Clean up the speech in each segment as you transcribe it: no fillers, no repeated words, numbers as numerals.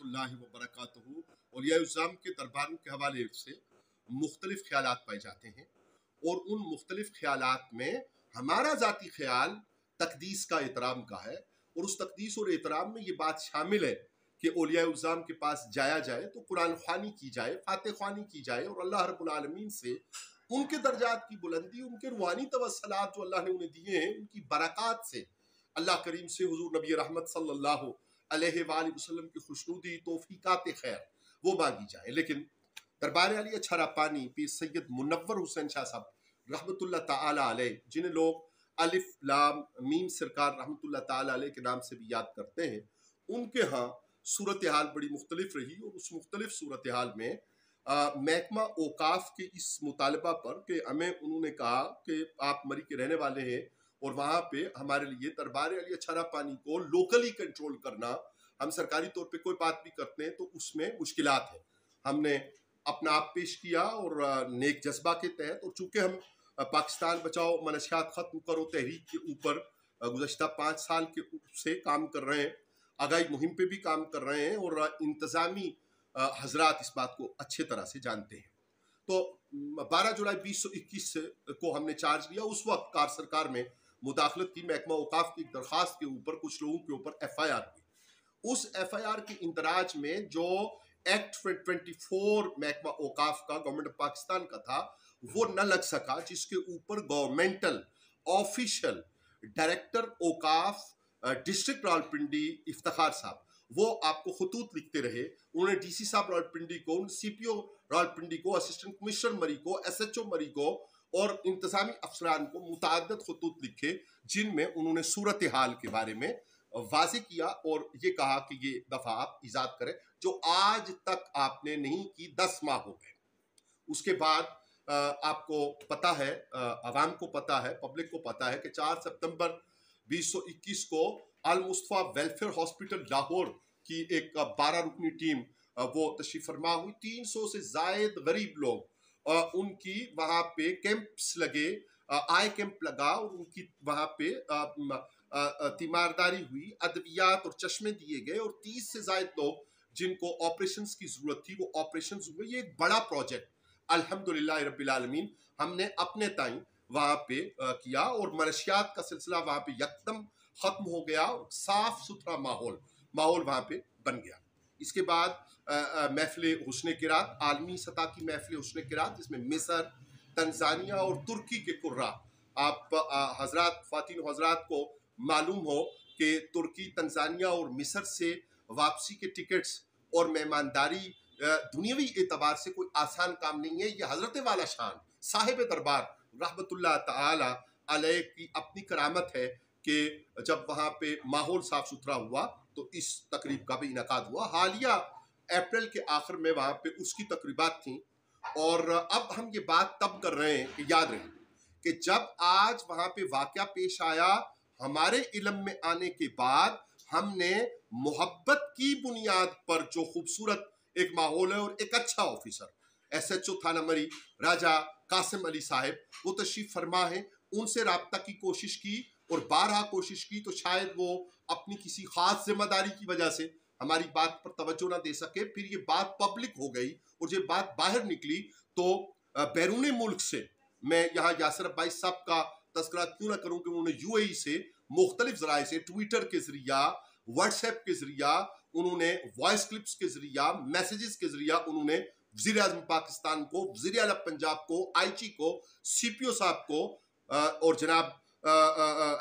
रहमतुल्लाहि व बरकातहू। औलिया-ए-उज़्ज़ाम के दरबारों के हवाले से मुख्तलिफ ख्यालात पाए जाते हैं और उन मुख्तलिफ ख्यालात में हमारा ज़ाती ख्याल तकदीस का एहतराम का है और उस तकदीस और एहतराम में ये बात शामिल है कि औलिया-ए-उज़्ज़ाम के पास जाया जाए तो कुरान ख़्वानी की जाए, फ़ातिह ख़्वानी की जाए और अल्लाह रब्बुल आलमीन से उनके दर्जात की बुलंदी, उनके रूहानी तवस्सुलात जो अल्लाह ने उन्हें दिए हैं, उनकी बरक़ात से अल्लाह करीम से हुज़ूर नबी रहमत सल्लल्लाहु अलैहि वसल्लम की खुशनुदी तौफ़ीक़ात खैर वो मांगी जाए। लेकिन दरबार आलिया छरापानी पीर सैयद मुनव्वर हुसैन शाह साहब रहमतुल्लाह ताला अलैह, जिन्हें लोग अलिफ लाम मीम सरकार रहमतुल्लाह ताला अलैह के नाम से भी याद करते हैं, उनके यहाँ सूरत हाल बड़ी मुख्तलिफ रही और उस मुख्तलिफ सूरत हाल में महकमा औकाफ के इस मुतालबा पर कि हमें उन्होंने कहा कि आप मरी के रहने वाले हैं और वहाँ पे हमारे लिए दरबार आलिया छरापानी को लोकली कंट्रोल करना, हम सरकारी तौर पे कोई बात भी करते हैं तो उसमें मुश्किलात है। हमने अपना आप पेश किया और नेक जज्बा के तहत, और चूँकि हम पाकिस्तान बचाओ मनशियात ख़त्म करो तहरीक के ऊपर गुज़श्ता 5 साल के से काम कर रहे हैं, आगाही मुहिम पे भी काम कर रहे हैं और इंतज़ामी हजरात इस बात को अच्छे तरह से जानते हैं। तो 12 जुलाई 2021 को हमने चार्ज लिया। उस वक्त कार सरकार में मुदाखलत की, महकमा औकाफ की दरख्वास्त के ऊपर कुछ लोगों के ऊपर FIR हुई। उस FIR के इंदराज में जो एक्ट 24 महकमा औकाफ का गवर्नमेंट ऑफ पाकिस्तान का था वो न लग सका, जिसके ऊपर गवर्नमेंटल ऑफिशियल डायरेक्टर औकाफ डिस्ट्रिक्ट रावलपिंडी इफ्तिखार साहब वो आपको खतूत लिखते रहे। उन्होंने DC साहब रावलपिंडी को, CPO रावलपिंडी को, असिस्टेंट कमिश्नर मरी को, SHO मरी को और इंतजामी अफसरान को मुतअद्दिद खतूत लिखे, जिनमें उन्होंने सूरत हाल के बारे में वाज़ेह किया और ये कहा कि ये दफ़ा आप इजाद करें जो आज तक आपने नहीं की। 10 माह हो गए। उसके बाद आपको पता है, अवाम को पता है, पब्लिक को पता है कि 4 सितंबर 2021 को अल मुस्तफ़ा वेलफेयर हॉस्पिटल लाहौर की एक 12 रुकनी टीम वो तशरीफ फरमा हुई। 300 से ज़ायद गरीब लोग, उनकी वहाँ पे कैंप्स लगे, आई कैंप लगा और उनकी वहाँ पे तीमारदारी हुई, अद्वियात और चश्मे दिए गए और 30 से ज़ायद लोग जिनको ऑपरेशंस की ज़रूरत थी वो ऑपरेशंस हुए। ये एक बड़ा प्रोजेक्ट अल्हम्दुलिल्लाह रब्बिल आलमीन हमने अपने ताईं वहाँ पे किया और मनशियात का सिलसिला वहाँ पे यकदम ख़त्म हो गया। साफ सुथरा माहौल वहाँ पे बन गया। इसके बाद महफिल हुस्न किरात, आलमी सतह की महफिल हुस्न किरात, जिसमें मिस्र, तंजानिया और तुर्की के कुर्रा, आप हजरात ख्वातीन हजरात को मालूम हो कि तुर्की, तंजानिया और मिस्र से वापसी के टिकट्स और मेहमानदारी दुनियावी एतबार से कोई आसान काम नहीं है। ये हजरत वाला शान साहिब दरबार रहमतुल्लाह ताला अलैह की अपनी करामत है कि जब वहाँ पे माहौल साफ सुथरा हुआ तो इस तकरीब का भी इनकाद हुआ। हालिया अप्रैल के आखिर में वहाँ पे उसकी तकरीबात थी और अब हम ये बात तब कर रहे हैं कि याद रहे कि जब आज वहाँ पे वाक़या पेश आया, हमारे इल्म में आने के बाद हमने मोहब्बत की बुनियाद पर जो खूबसूरत एक माहौल है और एक अच्छा ऑफिसर SHO थाना मरी राजा कासिम अली साहब वो तशरीफ फरमा है, उनसे राब्ता की कोशिश की और बारहा कोशिश की तो शायद वो अपनी किसी खास जिम्मेदारी की वजह से हमारी बात पर तवज्जो ना दे सके। फिर ये बात पब्लिक हो गई और जब बात बाहर निकली तो बैरून मुल्क से, मैं यहाँ यासिर अब्बासी साहब का तस्करा क्यों ना करूँ कि उन्होंने UAE से मुख्तलिफ ज़राए से, ट्विटर के ज़रिया, व्हाट्सएप के ज़रिया, उन्होंने वॉइस क्लिप्स के ज़रिया, मैसेजेस के ज़रिया उन्होंने वज़ीर आज़म पाकिस्तान को, वज़ीर आला पंजाब को, IG को, CPO साहब को और जनाब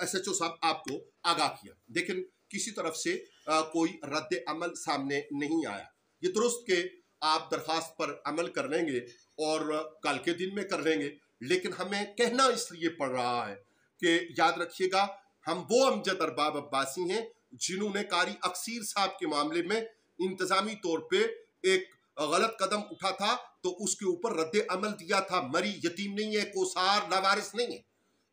SHO साहब आपको आगाह किया। लेकिन किसी तरफ से कोई रद्द अमल सामने नहीं आया। ये दुरुस्त के आप दरख्वास्त पर अमल कर लेंगे और कल के दिन में कर लेंगे, लेकिन हमें कहना इसलिए पड़ रहा है कि याद रखिएगा हम वो अमजद अरबाब अब्बासी हैं जिन्होंने कारी अक्सीर साहब के मामले में इंतजामी तौर पे एक गलत कदम उठा था तो उसके ऊपर रद्द अमल दिया था। मरी यतीम नहीं है, कोसार लावारिस नहीं है।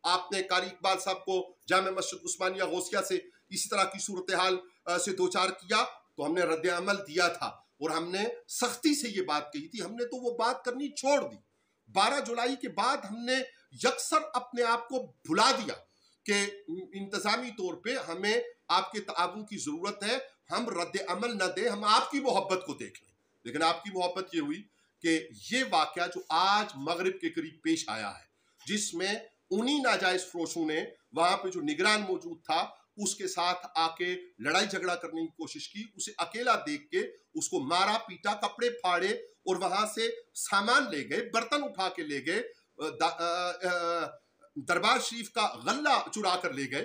आपने कारी इकबाल साहब को जामे मस्जिद उस्मानिया गौसिया से इसी तरह की सूरत हाल से दो चार किया तो हमने रद्द अमल दिया था और हमने सख्ती से ये बात कही थी। हमने तो वो बात करनी छोड़ दी। 12 जुलाई के बाद हमने यकसर अपने आप को भुला दिया कि इंतजामी तौर पे हमें आपके ताउन की ज़रूरत है। हम रद्द अमल न दें, हम आपकी मोहब्बत को देख लें। लेकिन आपकी मोहब्बत ये हुई कि ये वाकया जो आज मगरिब के करीब पेश आया है, जिसमें उन्हीं नाजायज फरोशों ने वहां पे जो निगरान मौजूद था उसके साथ आके लड़ाई झगड़ा करने की कोशिश की, उसे अकेला देख के उसको मारा पीटा, कपड़े फाड़े और वहां से सामान ले गए, बर्तन उठा के ले गए, दरबार शरीफ का गल्ला चुरा कर ले गए।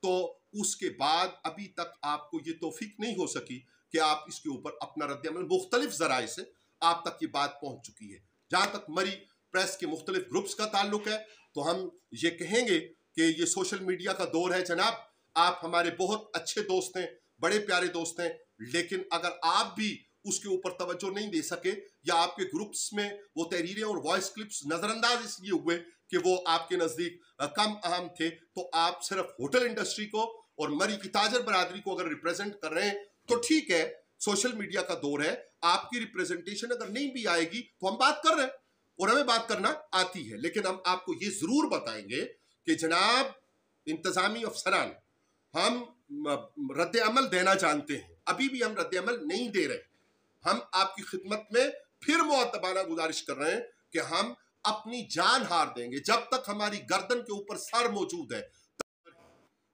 तो उसके बाद अभी तक आपको ये तौफीक नहीं हो सकी कि आप इसके ऊपर अपना रद्द-ए-अमल मुख्तलिफ जराए से आप तक ये बात पहुंच चुकी है। जहां तक मरी प्रेस के मुख्तलिफ ग्रुप्स का ताल्लुक है, तो हम ये कहेंगे कि ये सोशल मीडिया का दौर है जनाब। आप हमारे बहुत अच्छे दोस्त हैं, बड़े प्यारे दोस्त हैं, लेकिन अगर आप भी उसके ऊपर तवज्जो नहीं दे सके या आपके ग्रुप्स में वो तहरीरें और वॉइस क्लिप्स नजरअंदाज इसलिए हुए कि वो आपके नजदीक कम अहम थे, तो आप सिर्फ होटल इंडस्ट्री को और मरी की ताजर बरादरी को अगर रिप्रेजेंट कर रहे हैं तो ठीक है, सोशल मीडिया का दौर है, आपकी रिप्रेजेंटेशन अगर नहीं भी आएगी तो हम बात कर रहे हैं और हमें बात करना आती है। लेकिन हम आपको ये जरूर बताएंगे कि जनाब इंतजामी अफसरान, हम रद्द अमल देना जानते हैं, अभी भी हम रद्द अमल नहीं दे रहे। हम आपकी खिदमत में फिर मुअत्तबाना गुजारिश कर रहे हैं कि हम अपनी जान हार देंगे जब तक हमारी गर्दन के ऊपर सर मौजूद है।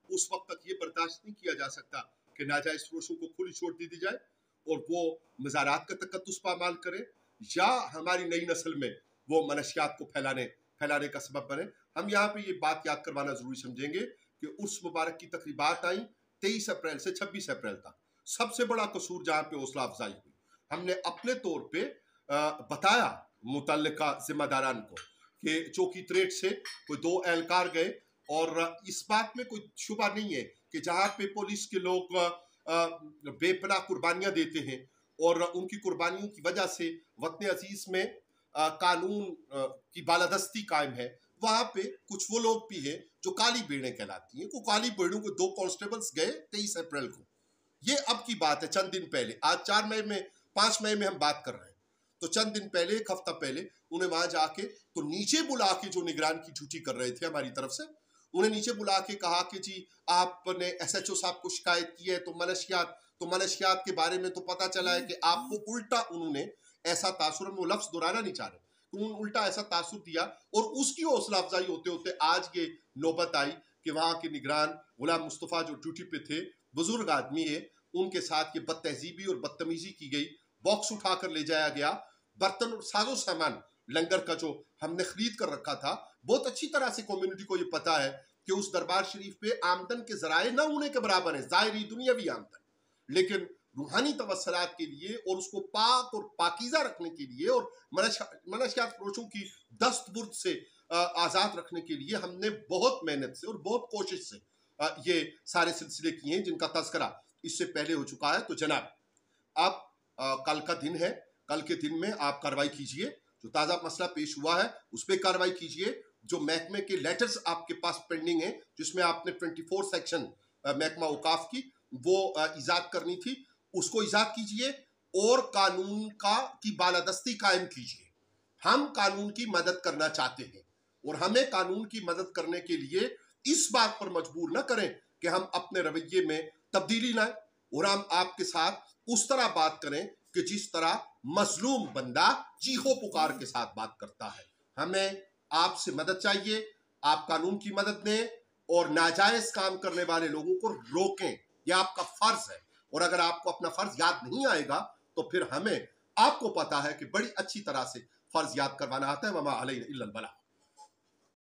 उस वक्त तक ये बर्दाश्त नहीं किया जा सकता कि नाजायज फरोशों को खुली छोड़ दी जाए और वो मज़ारात का तकद्दुस पामाल करे या हमारी नई नस्ल में वो मनशियात को फैलाने का सबब बने। हम यहाँ पे ये बात याद करवाना जरूरी समझेंगे कि उर्स मुबारक की तकरीबात आई 23 अप्रैल से 26 अप्रैल तक। सबसे बड़ा कसूर जहाँ पे हौसला अफजाई हुई, हमने अपने तौर पे बताया मुतल्लिका जिम्मेदारान को कि चौकी तरेट से कोई 2 एहलकार गए और इस बात में कोई शुबा नहीं है कि जहाँ पे पुलिस के लोग बेपनाह कुर्बानियां देते हैं और उनकी कुर्बानियों की वजह से वतन अजीज में कानून की बालादस्ती कायम है, वहां पे कुछ वो लोग भी हैं जो काली बेड़ें कहलाती हैं। को काली बेड़ों को 2 कांस्टेबल्स गए 23 अप्रैल को, ये अब की बात है, चंद दिन पहले। आज 4 मई में 5 मई में हम बात कर रहे हैं, तो चंद दिन पहले, एक हफ्ता पहले उन्हें वहां जाके तो नीचे बुला के जो निगरान की ड्यूटी कर रहे थे हमारी तरफ से, उन्हें नीचे बुला के कहा कि जी आपने SHO साहब को शिकायत की है तो मनशियात के बारे में तो पता चला है कि आपको उल्टा उन्होंने ऐसा तासुर, वो लफ्ज दोहराना नहीं चाह रहे, उन्होंने उल्टा ऐसा तासुर दिया और उसकी हौसला अफजाई होते होते आज ये नौबत आई कि वहां के निगरान गुलाम मुस्तफ़ा जो ड्यूटी पे थे, बुजुर्ग आदमी है, उनके साथ ये बदतहजीबी और बदतमीजी की गई। बॉक्स उठाकर ले जाया गया, बर्तन और साजो सामान लंगर का जो हमने खरीद कर रखा था। बहुत अच्छी तरह से कम्युनिटी को ये पता है कि उस दरबार शरीफ पे आमदन के जराए ना होने के बराबर है, ज़ाहिरी दुनियावी आमदन, लेकिन रूहानी तवस्सुलात के लिए और उसको पाक और पाकीज़ा रखने के लिए और मनशियात फरोशों की दस्तबुर्द से आज़ाद रखने के लिए हमने बहुत मेहनत से और बहुत कोशिश से ये सारे सिलसिले किए हैं जिनका तज़किरा इससे पहले हो चुका है। तो जनाब अब कल का दिन है, कल के दिन में आप कार्रवाई कीजिए, जो ताज़ा मसला पेश हुआ है उस पर कार्रवाई कीजिए। जो महकमे के लेटर्स आपके पास पेंडिंग है, जिसमें आपने 24 सेक्शन महकमा औकाफ की वो इजाद करनी थी, उसको इजाद कीजिए और कानून की बालादस्ती कायम कीजिए। हम कानून की मदद करना चाहते हैं और हमें कानून की मदद करने के लिए इस बात पर मजबूर न करें कि हम अपने रवैये में तब्दीली लाएं और हम आपके साथ उस तरह बात करें कि जिस तरह मजलूम बंदा चीखो पुकार के साथ बात करता है। हमें आपसे मदद चाहिए, आप कानून की मदद दें और नाजायज काम करने वाले लोगों को रोकें, यह आपका फर्ज है। और अगर आपको अपना फर्ज याद नहीं आएगा तो फिर हमें, आपको पता है कि बड़ी अच्छी तरह से फर्ज याद करवाना आता है। वमा अलैना इल्लल बलाग।